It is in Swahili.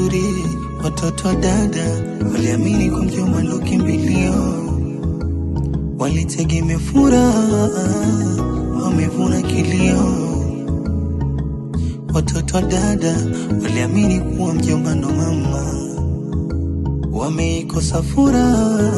mazuri. Watoto dada waliamini kwa mjomba ndo kimbilio, walitegemea furaha, wamevuna kilio. Watoto dada waliamini kuwa mjomba ndo mama, wameikosa furaha.